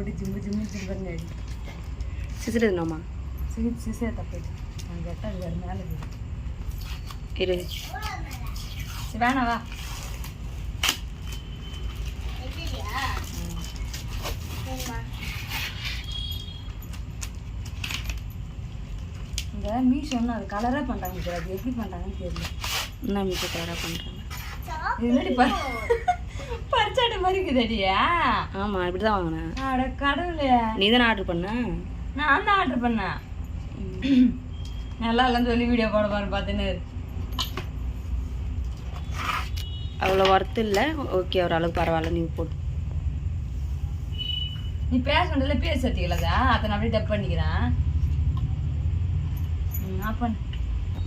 எப்படி gym gym ஜிம்புன்னு அடி சிசிடுமா சிசே தப்பிட்டு நான் கேட்டால் அது வேறு மேலே இரு சரி வேணாவா இந்த மீஷோன்னு அது கலராக பண்ணுறாங்க சார் அது எப்படி பண்ணுறாங்கன்னு தெரியல என்ன மீஷோ கலராக பண்ணுறாங்க இது முன்னாடி பறிச்சாட்டு மாதிரி இருக்குதடியா ஆமாம் இப்படி தான் வாங்கினேன் அட கடவுளே நீ தானே ஆர்டர் பண்ண நான் தான் ஆர்டர் பண்ணேன் நல்லா இல்லைன்னு சொல்லி வீடியோ போட பாரு பார்த்துன்னு அவ்வளோ ஒர்த்து இல்லை ஓகே ஓரளவுக்கு பரவாயில்ல நீ போடு நீ பேச வேண்டியதில்ல பேச சட்டிக்கலதா அதை நான் அப்படியே டப் பண்ணிக்கிறேன் ஆ பண்ணு